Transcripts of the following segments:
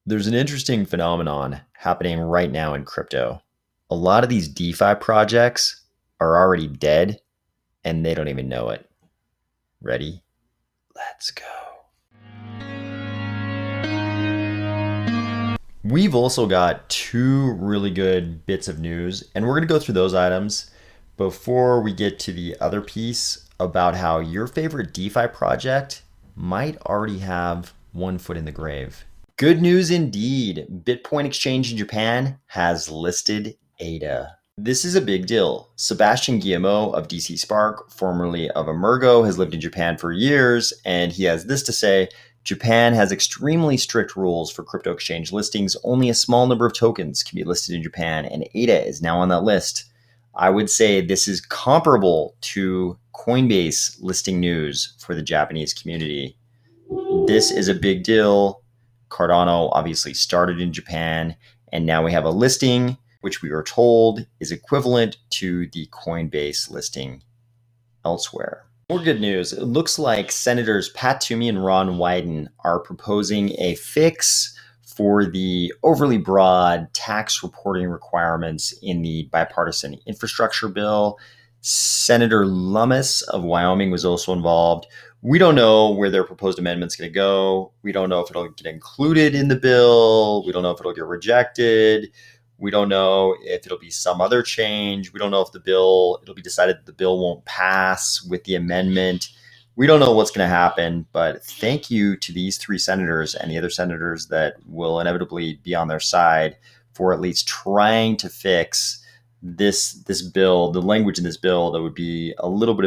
There's an interesting phenomenon happening right now in crypto. A lot of these DeFi projects are already dead and they don't even know it. Ready? Let's go. We've also got two really good bits of news, and we're going to go through those items before we get to the other piece about how your favorite DeFi project might already have one foot in the grave. Good news indeed. Bitcoin Exchange in Japan has listed ADA. This is a big deal. Sebastian Guillemot of DC Spark, formerly of Emergo, has lived in Japan for years, and he has this to say: Japan has extremely strict rules for crypto exchange listings. Only a small number of tokens can be listed in Japan, and ADA is now on that list. I would say this is comparable to Coinbase listing news for the Japanese community. This is a big deal. Cardano obviously started in Japan, and now we have a listing which we are told is equivalent to the Coinbase listing elsewhere. More good news. It looks like Senators Pat Toomey and Ron Wyden are proposing a fix for the overly broad tax reporting requirements in the bipartisan infrastructure bill. Senator Lummis of Wyoming was also involved. We don't know where their proposed amendment's going to go. We don't know if it'll get included in the bill. We don't know if it'll get rejected. We don't know if it'll be some other change. We don't know if it'll be decided that the bill won't pass with the amendment. We don't know what's going to happen, but thank you to these three senators and the other senators that will inevitably be on their side for at least trying to fix this bill, the language in this bill that would be a lot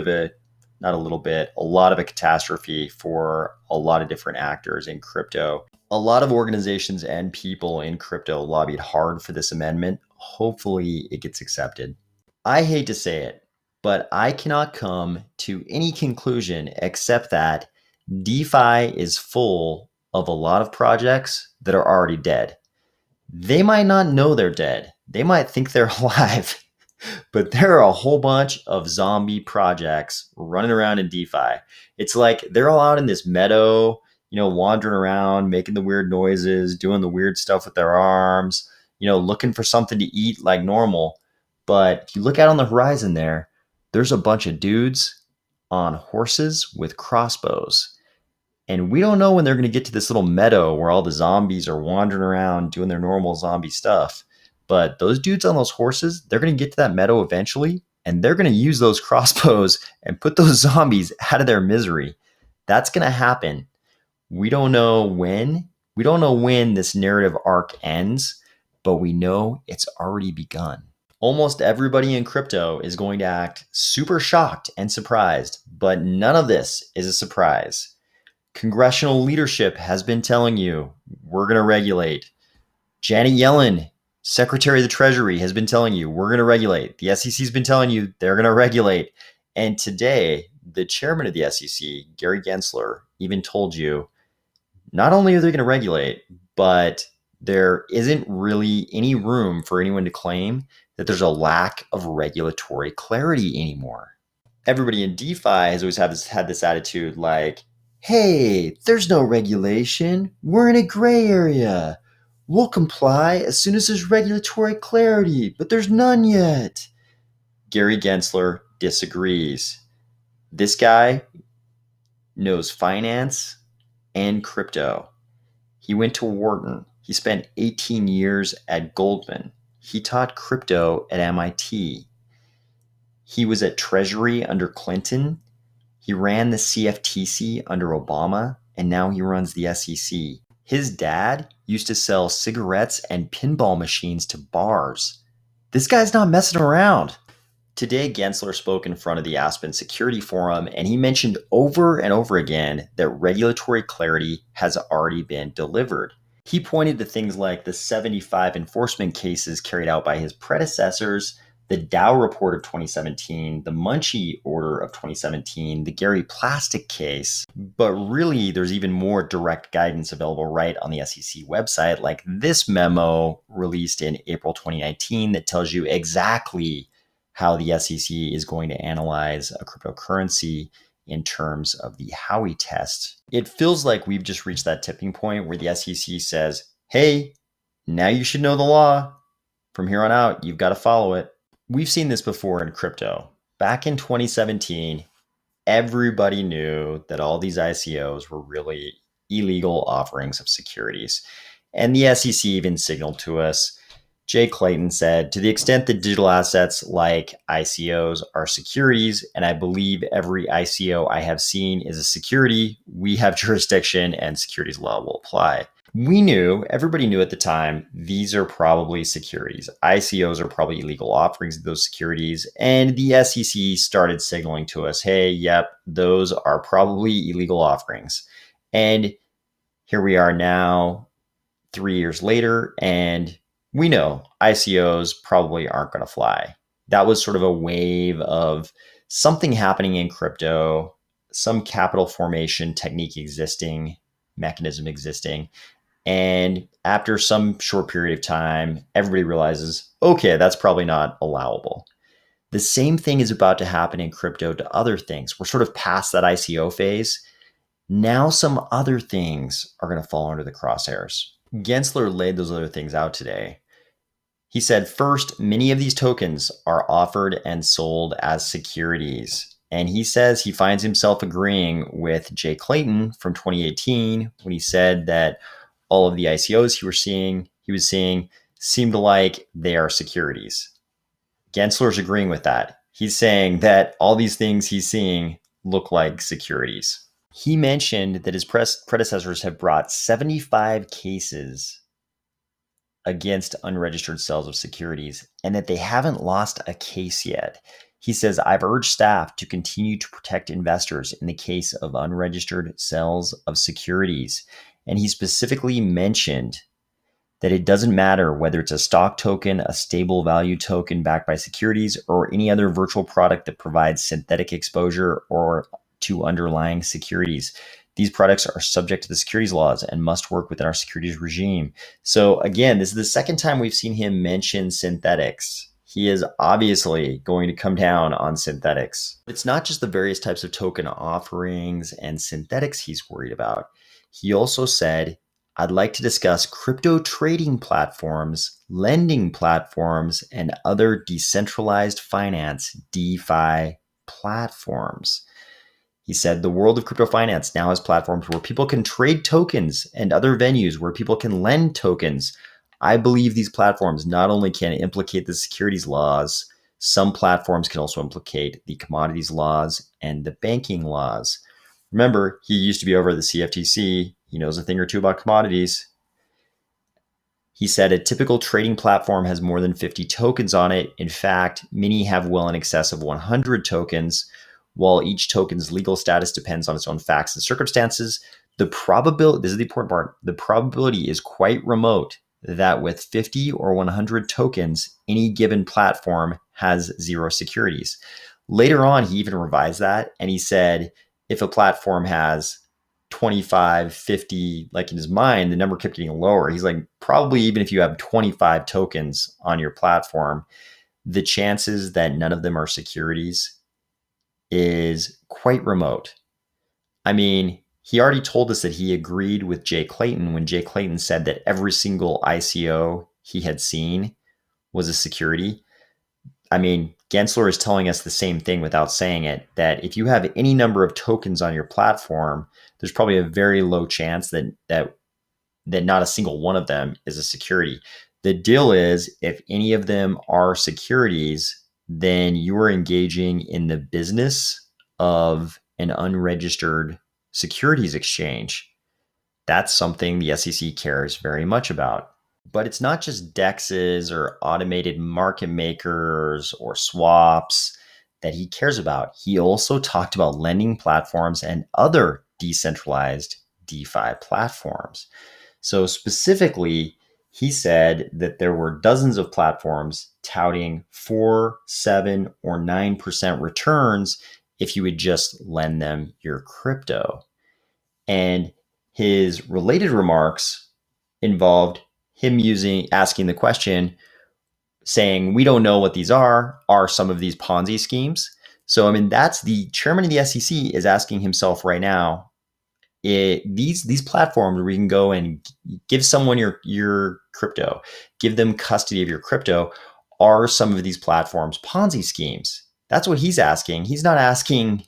of a catastrophe for a lot of different actors in crypto. A lot of organizations and people in crypto lobbied hard for this amendment. Hopefully it gets accepted. I hate to say it, but I cannot come to any conclusion except that DeFi is full of a lot of projects that are already dead. They might not know they're dead. They might think they're alive, but there are a whole bunch of zombie projects running around in DeFi. It's like they're all out in this meadow, wandering around, making the weird noises, doing the weird stuff with their arms, looking for something to eat like normal. But if you look out on the horizon there's a bunch of dudes on horses with crossbows. And we don't know when they're going to get to this little meadow where all the zombies are wandering around doing their normal zombie stuff. But those dudes on those horses, they're going to get to that meadow eventually, and they're going to use those crossbows and put those zombies out of their misery. That's going to happen. We don't know when. We don't know when this narrative arc ends, but we know it's already begun. Almost everybody in crypto is going to act super shocked and surprised, but none of this is a surprise. Congressional leadership has been telling you, we're going to regulate. Janet Yellen, Secretary of the Treasury, has been telling you, we're going to regulate. The SEC has been telling you, they're going to regulate. And today, the chairman of the SEC, Gary Gensler, even told you, not only are they going to regulate, but there isn't really any room for anyone to claim that there's a lack of regulatory clarity anymore. Everybody in DeFi has always had this attitude like, hey, there's no regulation. We're in a gray area. We'll comply as soon as there's regulatory clarity, but there's none yet. Gary Gensler disagrees. This guy knows finance and crypto. He went to Wharton. He spent 18 years at Goldman. He taught crypto at MIT. He was at Treasury under Clinton. He ran the CFTC under Obama, and now he runs the SEC. His dad used to sell cigarettes and pinball machines to bars. This guy's not messing around. Today, Gensler spoke in front of the Aspen Security Forum, and he mentioned over and over again that regulatory clarity has already been delivered. He pointed to things like the 75 enforcement cases carried out by his predecessors, the Dow report of 2017, the Munchie order of 2017, the Gary Plastic case. But really, there's even more direct guidance available right on the SEC website, like this memo released in April 2019 that tells you exactly how the SEC is going to analyze a cryptocurrency in terms of the Howey test. It feels like we've just reached that tipping point where the SEC says, hey, now you should know the law. From here on out, you've got to follow it. We've seen this before in crypto. Back in 2017, everybody knew that all these ICOs were really illegal offerings of securities. And the SEC even signaled to us. Jay Clayton said, to the extent that digital assets like ICOs are securities, and I believe every ICO I have seen is a security, we have jurisdiction and securities law will apply. We knew, everybody knew at the time, these are probably securities. ICOs are probably illegal offerings of those securities. And the SEC started signaling to us, hey, yep, those are probably illegal offerings. And here we are now, 3 years later, and we know ICOs probably aren't going to fly. That was sort of a wave of something happening in crypto, some capital formation technique existing, mechanism existing. And after some short period of time, everybody realizes, okay, that's probably not allowable. The same thing is about to happen in crypto to other things. We're sort of past that ICO phase. Now some other things are going to fall under the crosshairs. Gensler laid those other things out today. He said, first, many of these tokens are offered and sold as securities. And he says he finds himself agreeing with Jay Clayton from 2018 when he said that all of the ICOs he was seeing seemed like they are securities. Gensler's agreeing with that. He's saying that all these things he's seeing look like securities. He mentioned that his predecessors have brought 75 cases against unregistered sales of securities and that they haven't lost a case yet. He says, I've urged staff to continue to protect investors in the case of unregistered sales of securities. And he specifically mentioned that it doesn't matter whether it's a stock token, a stable value token backed by securities, or any other virtual product that provides synthetic exposure or to underlying securities. These products are subject to the securities laws and must work within our securities regime. So again, this is the second time we've seen him mention synthetics. He is obviously going to come down on synthetics. It's not just the various types of token offerings and synthetics he's worried about. He also said, I'd like to discuss crypto trading platforms, lending platforms, and other decentralized finance, DeFi platforms. He said the world of crypto finance now has platforms where people can trade tokens and other venues where people can lend tokens. I believe these platforms not only can implicate the securities laws, some platforms can also implicate the commodities laws and the banking laws. Remember, he used to be over at the CFTC. He knows a thing or two about commodities. He said a typical trading platform has more than 50 tokens on it. In fact, many have well in excess of 100 tokens. While each token's legal status depends on its own facts and circumstances, the probability, this is the important part, the probability is quite remote that with 50 or 100 tokens, any given platform has zero securities. Later on, he even revised that and he said, if a platform has 25, 50, like in his mind, the number kept getting lower. He's like, probably even if you have 25 tokens on your platform, the chances that none of them are securities is quite remote. I mean, he already told us that he agreed with Jay Clayton when Jay Clayton said that every single ICO he had seen was a security. I mean, Gensler is telling us the same thing without saying it, that if you have any number of tokens on your platform, there's probably a very low chance that not a single one of them is a security. The deal is, if any of them are securities, then you are engaging in the business of an unregistered securities exchange. That's something the SEC cares very much about. But it's not just DEXs or automated market makers or swaps that he cares about. He also talked about lending platforms and other decentralized DeFi platforms. So specifically, he said that there were dozens of platforms touting 4, 7, or 9% returns if you would just lend them your crypto. And his related remarks involved him asking the question, saying, we don't know what these are some of these Ponzi schemes? So, I mean, that's the chairman of the SEC is asking himself right now, these platforms where you can go and give someone your crypto, give them custody of your crypto, are some of these platforms Ponzi schemes? That's what he's asking. He's not asking,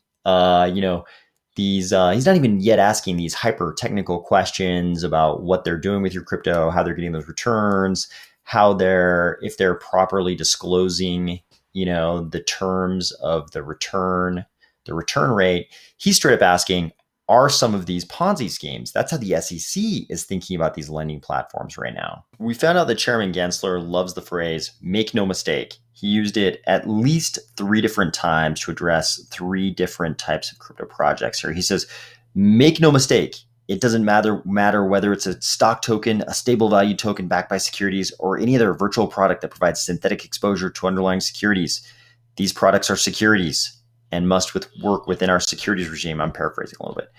these. He's not even yet asking these hyper technical questions about what they're doing with your crypto, how they're getting those returns, if they're properly disclosing, the terms of the return rate. He's straight up asking, are some of these Ponzi schemes? That's how the SEC is thinking about these lending platforms right now. We found out that Chairman Gensler loves the phrase, make no mistake. He used it at least 3 different times to address 3 different types of crypto projects here. He says, make no mistake. It doesn't matter whether it's a stock token, a stable value token backed by securities, or any other virtual product that provides synthetic exposure to underlying securities. These products are securities and must work within our securities regime. I'm paraphrasing a little bit.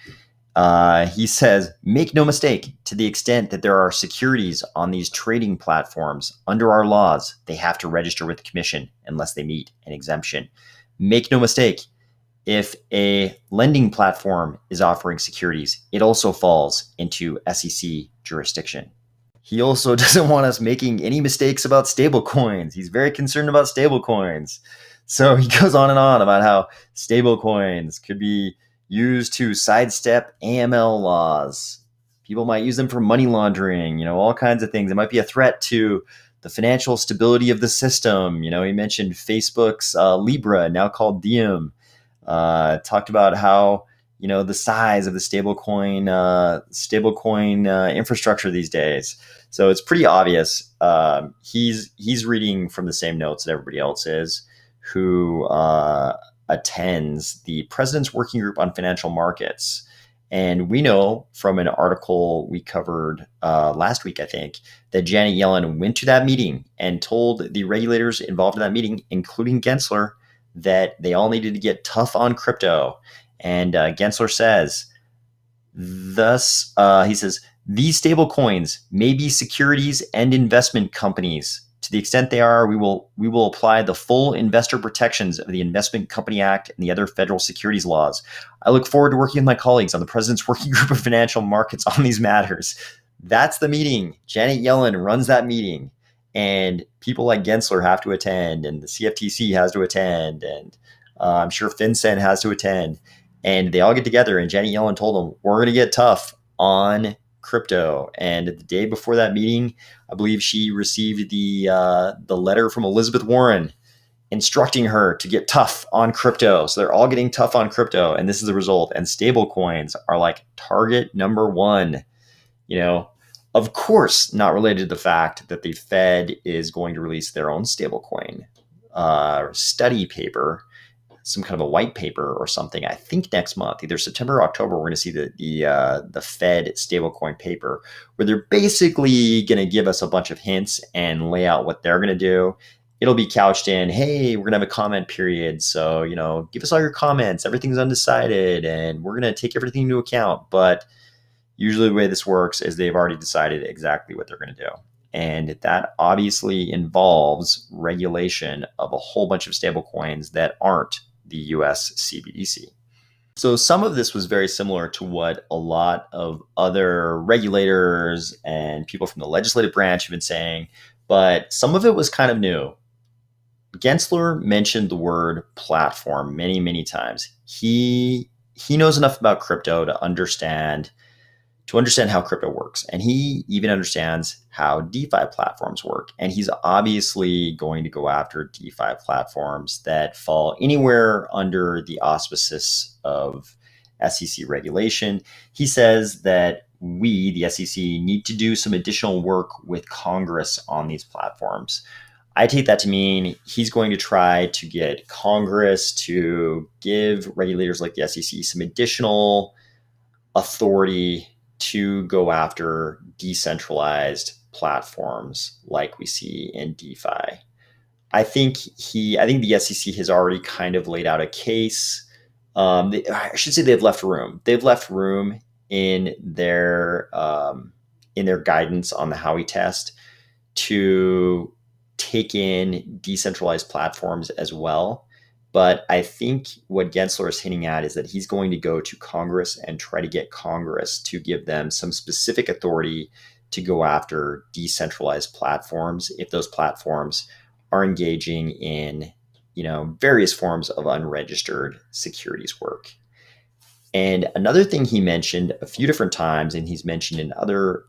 He says, make no mistake, to the extent that there are securities on these trading platforms, under our laws, they have to register with the commission unless they meet an exemption. Make no mistake, if a lending platform is offering securities, it also falls into SEC jurisdiction. He also doesn't want us making any mistakes about stablecoins. He's very concerned about stablecoins. So he goes on and on about how stablecoins could be used to sidestep AML laws. People might use them for money laundering, all kinds of things. It might be a threat to the financial stability of the system. He mentioned Facebook's Libra, now called Diem. Talked about how, the size of the stablecoin infrastructure these days. So it's pretty obvious. He's reading from the same notes that everybody else is, who attends the President's Working Group on Financial Markets. And we know from an article we covered last week, I think, that Janet Yellen went to that meeting and told the regulators involved in that meeting, including Gensler, that they all needed to get tough on crypto. And Gensler says, he says, these stable coins may be securities and investment companies. To the extent they are, we will apply the full investor protections of the Investment Company Act and the other federal securities laws. I look forward to working with my colleagues on the President's Working Group of Financial Markets on these matters. That's the meeting. Janet Yellen runs that meeting, and people like Gensler have to attend, and the CFTC has to attend, and I'm sure FinCen has to attend. And they all get together, and Janet Yellen told them, we're going to get tough on crypto. And the day before that meeting, I believe she received the letter from Elizabeth Warren instructing her to get tough on crypto. So they're all getting tough on crypto, and this is the result. And stable coins are like target number 1. Of course, not related to the fact that the Fed is going to release their own stablecoin study paper, some kind of a white paper or something. I think next month, either September or October, we're going to see the Fed stablecoin paper, where they're basically going to give us a bunch of hints and lay out what they're going to do. It'll be couched in, hey, we're going to have a comment period. So, give us all your comments. Everything's undecided, and we're going to take everything into account. But usually the way this works is they've already decided exactly what they're going to do. And that obviously involves regulation of a whole bunch of stablecoins that aren't the US CBDC. So some of this was very similar to what a lot of other regulators and people from the legislative branch have been saying, but some of it was kind of new. Gensler mentioned the word platform many, many times. He knows enough about crypto to understand how crypto works. And he even understands how DeFi platforms work. And he's obviously going to go after DeFi platforms that fall anywhere under the auspices of SEC regulation. He says that we, the SEC, need to do some additional work with Congress on these platforms. I take that to mean he's going to try to get Congress to give regulators like the SEC some additional authority to go after decentralized platforms like we see in DeFi. I think the SEC has already kind of laid out a case. I should say they've left room. They've left room in their guidance on the Howey test to take in decentralized platforms as well. But I think what Gensler is hinting at is that he's going to go to Congress and try to get Congress to give them some specific authority to go after decentralized platforms if those platforms are engaging in, various forms of unregistered securities work. And another thing he mentioned a few different times, and he's mentioned in other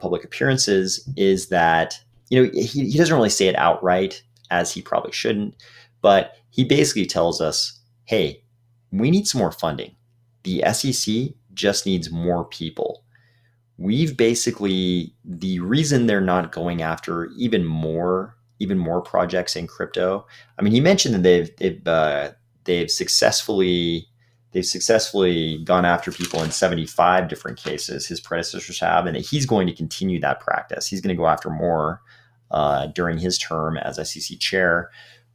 public appearances, is that he doesn't really say it outright, as he probably shouldn't, but he basically tells us, "Hey, we need some more funding. The SEC just needs more people. The reason they're not going after even more projects in crypto. I mean, he mentioned that they've successfully gone after people in 75 different cases. His predecessors have, and that he's going to continue that practice. He's going to go after more during his term as SEC chair.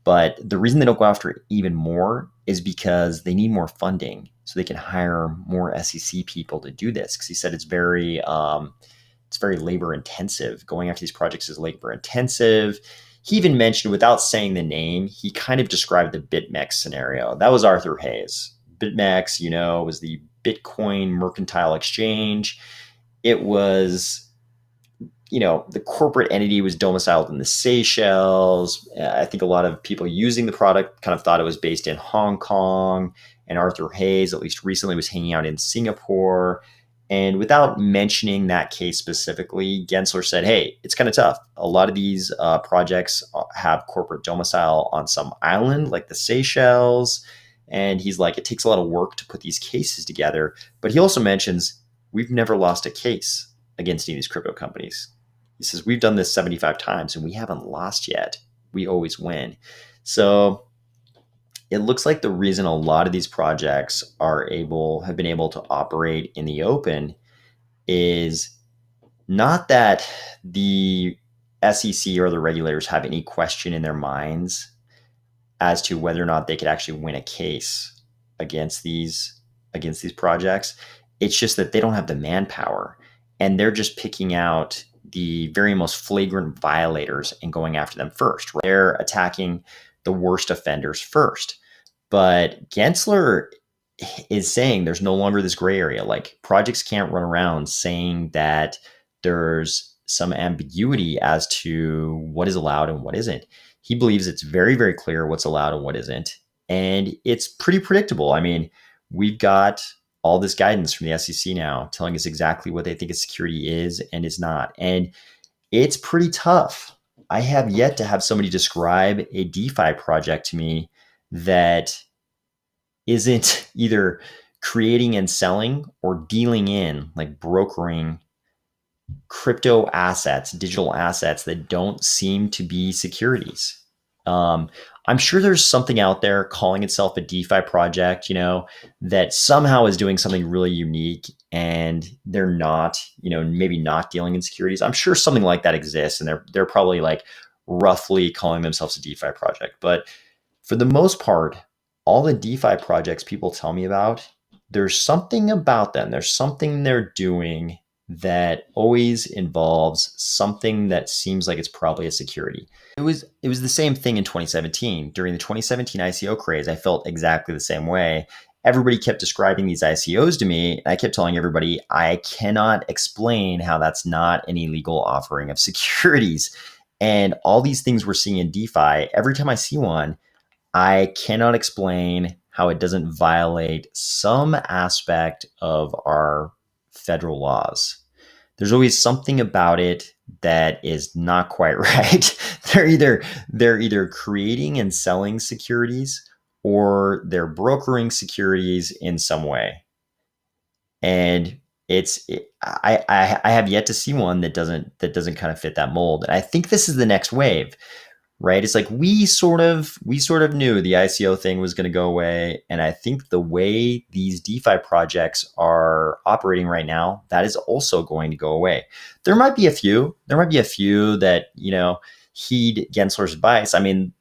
But the reason they don't go after even more is because they need more funding so they can hire more SEC people to do this. Because he said it's very labor intensive. Going after these projects is labor intensive. He even mentioned, without saying the name, he kind of described the BitMEX scenario. That was Arthur Hayes. BitMEX, was the Bitcoin mercantile exchange. It was, the corporate entity was domiciled in the Seychelles. I think a lot of people using the product kind of thought it was based in Hong Kong. And Arthur Hayes, at least recently, was hanging out in Singapore. And without mentioning that case specifically, Gensler said, hey, it's kind of tough. A lot of these projects have corporate domicile on some island like the Seychelles. And he's like, it takes a lot of work to put these cases together. But he also mentions, we've never lost a case against any of these crypto companies. He says, we've done this 75 times and we haven't lost yet. We always win. So it looks like the reason a lot of these projects have been able to operate in the open is not that the SEC or the regulators have any question in their minds as to whether or not they could actually win a case against these projects. It's just that they don't have the manpower, and they're just picking out the very most flagrant violators and going after them first. Right? They're attacking the worst offenders first. But Gensler is saying there's no longer this gray area. Like, projects can't run around saying that there's some ambiguity as to what is allowed and what isn't. He believes it's very, very clear what's allowed and what isn't. And it's pretty predictable. I mean, we've got all this guidance from the SEC now telling us exactly what they think a security is and is not. And it's pretty tough. I have yet to have somebody describe a DeFi project to me that isn't either creating and selling or dealing in, like brokering crypto assets, digital assets that don't seem to be securities. I'm sure there's something out there calling itself a DeFi project, that somehow is doing something really unique and they're not, maybe not dealing in securities. I'm sure something like that exists, and they're probably like roughly calling themselves a DeFi project. But for the most part, all the DeFi projects people tell me about, there's something about them. There's something they're doing that always involves something that seems like it's probably a security. It was the same thing in 2017. During the 2017 ICO craze, I felt exactly the same way. Everybody kept describing these ICOs to me. I kept telling everybody, I cannot explain how that's not an illegal offering of securities. And all these things we're seeing in DeFi, every time I see one, I cannot explain how it doesn't violate some aspect of our federal laws. There's always something about it that is not quite right. They're either creating and selling securities, or they're brokering securities in some way. And I have yet to see one that doesn't kind of fit that mold. And I think this is the next wave. Right? It's like we sort of knew the ICO thing was going to go away. And I think the way these DeFi projects are operating right now, that is also going to go away. There might be a few that, heed Gensler's advice. I mean,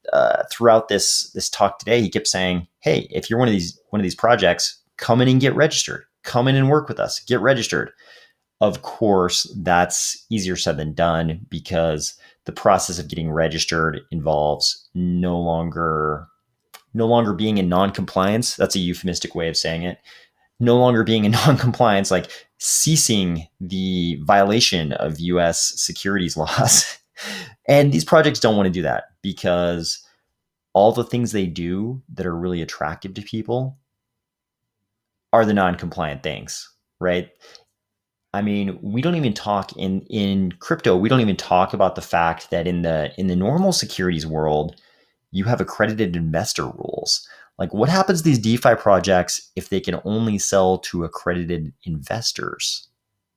throughout this talk today, he kept saying, hey, if you're one of these projects, come in and get registered. Come in and work with us. Get registered. Of course, that's easier said than done, because the process of getting registered involves no longer no longer being in non-compliance. That's a euphemistic way of saying it. No longer being in non-compliance, like ceasing the violation of US securities laws. And these projects don't want to do that because all the things they do that are really attractive to people are the non-compliant things, right? I mean, we don't even talk in crypto, we don't even talk about the fact that in the normal securities world, you have accredited investor rules. Like what happens to these DeFi projects if they can only sell to accredited investors,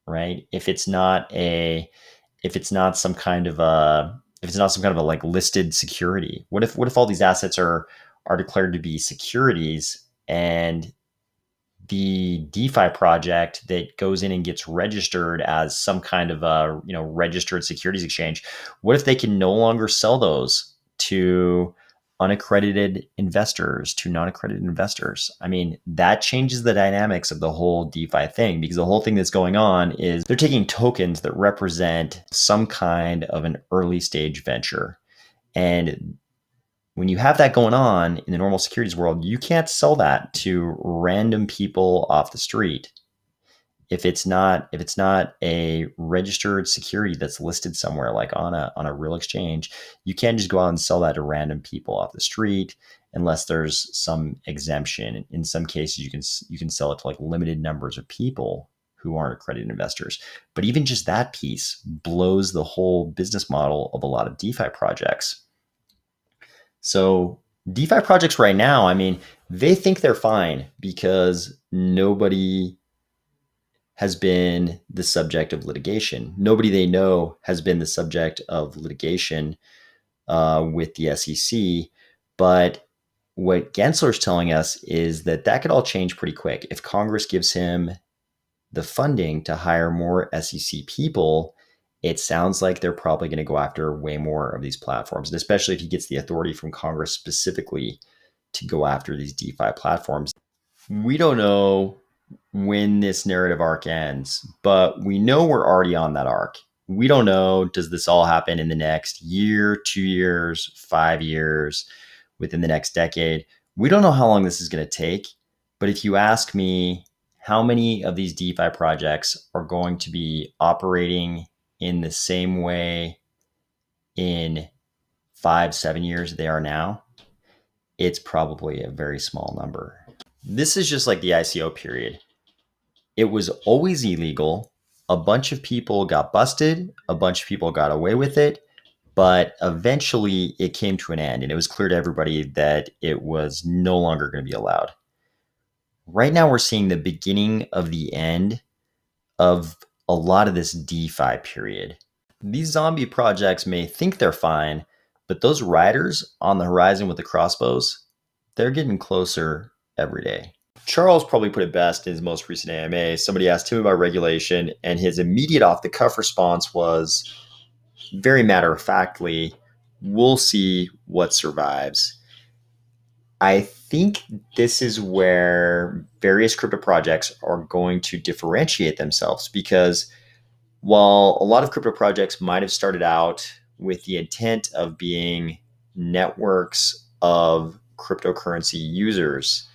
right? If it's not some kind of a if it's not some kind of a like listed security. What if all these assets are declared to be securities and the DeFi project that goes in and gets registered as some kind of a registered securities exchange, what if they can no longer sell those to unaccredited investors, to non-accredited investors? I mean, that changes the dynamics of the whole DeFi thing, because the whole thing that's going on is they're taking tokens that represent some kind of an early stage venture. And when you have that going on in the normal securities world, you can't sell that to random people off the street. If it's not a registered security that's listed somewhere like on a real exchange, you can't just go out and sell that to random people off the street unless there's some exemption. In some cases, you can sell it to like limited numbers of people who aren't accredited investors. But even just that piece blows the whole business model of a lot of DeFi projects. So DeFi projects right now, I mean, they think they're fine because nobody has been the subject of litigation. Nobody they know has been the subject of litigation with the SEC. But what Gensler's telling us is that that could all change pretty quick. If Congress gives him the funding to hire more SEC people, it sounds like they're probably going to go after way more of these platforms, and especially if he gets the authority from Congress specifically to go after these DeFi platforms. We don't know when this narrative arc ends, but we know we're already on that arc. We don't know, does this all happen in the next year, 2 years, 5 years, within the next decade? We don't know how long this is going to take, but if you ask me, how many of these DeFi projects are going to be operating in the same way in 5, 7 years they are now? It's probably a very small number. This is just like the ICO period. It was always illegal. A bunch of people got busted. A bunch of people got away with it. But eventually it came to an end, and it was clear to everybody that it was no longer going to be allowed. Right now, we're seeing the beginning of the end of a lot of this DeFi period. These zombie projects may think they're fine, but those riders on the horizon with the crossbows, they're getting closer every day. Charles probably put it best in his most recent AMA. Somebody asked him about regulation, and his immediate off-the-cuff response was very matter-of-factly, we'll see what survives. I think this is where various crypto projects are going to differentiate themselves, because while a lot of crypto projects might have started out with the intent of being networks of cryptocurrency users,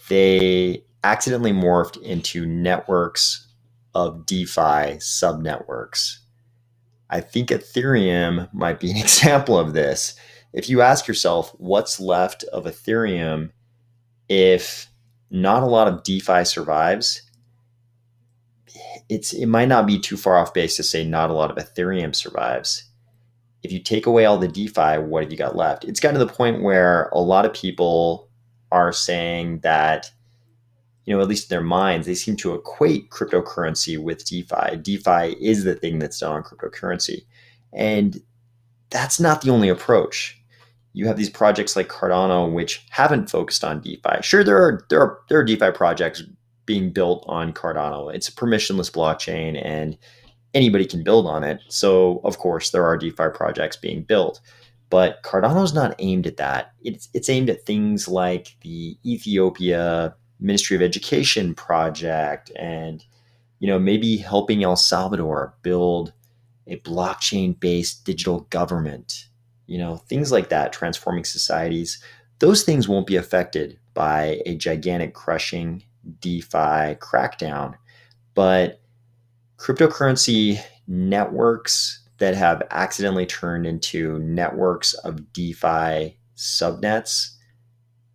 they accidentally morphed into networks of DeFi subnetworks. I think Ethereum might be an example of this. If you ask yourself what's left of Ethereum if not a lot of DeFi survives, it might not be too far off base to say not a lot of Ethereum survives. If you take away all the DeFi, what have you got left? It's gotten to the point where a lot of people are saying that, at least in their minds, they seem to equate cryptocurrency with DeFi. DeFi is the thing that's done on cryptocurrency. And that's not the only approach. You have these projects like Cardano, which haven't focused on DeFi. Sure, there are DeFi projects being built on Cardano. It's a permissionless blockchain, and anybody can build on it. So, of course, there are DeFi projects being built. But Cardano's not aimed at that. It's aimed at things like the Ethiopia Ministry of Education project, and maybe helping El Salvador build a blockchain-based digital government. Things like that, transforming societies. those things won't be affected by a gigantic crushing DeFi crackdown. But cryptocurrency networks that have accidentally turned into networks of DeFi subnets,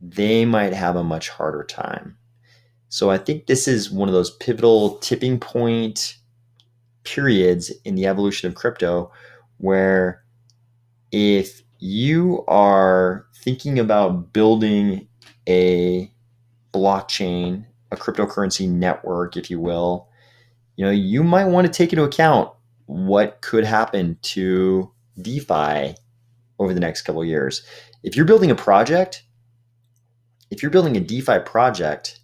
they might have a much harder time. So I think this is one of those pivotal tipping point periods in the evolution of crypto where if you are thinking about building a blockchain, a cryptocurrency network, if you will, you might want to take into account what could happen to DeFi over the next couple of years. If you're building a project, if you're building a DeFi project,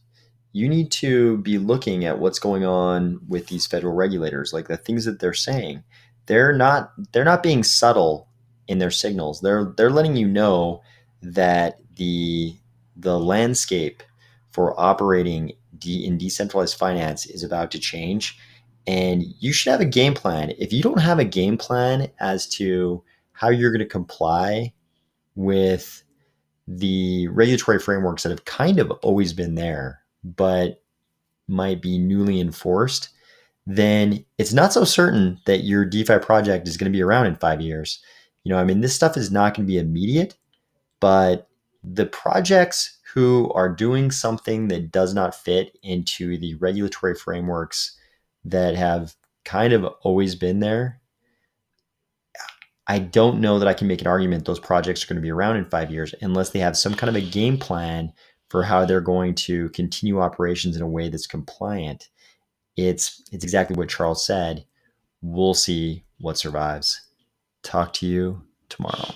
you need to be looking at what's going on with these federal regulators, like the things that they're saying. They're not being subtle in their signals. They're letting you know that the landscape for operating in decentralized finance is about to change, and you should have a game plan. If you don't have a game plan as to how you're going to comply with the regulatory frameworks that have kind of always been there, but might be newly enforced, then it's not so certain that your DeFi project is going to be around in 5 years. This stuff is not going to be immediate, but the projects who are doing something that does not fit into the regulatory frameworks that have kind of always been there, I don't know that I can make an argument those projects are going to be around in 5 years unless they have some kind of a game plan for how they're going to continue operations in a way that's compliant. It's exactly what Charles said. We'll see what survives. Talk to you tomorrow.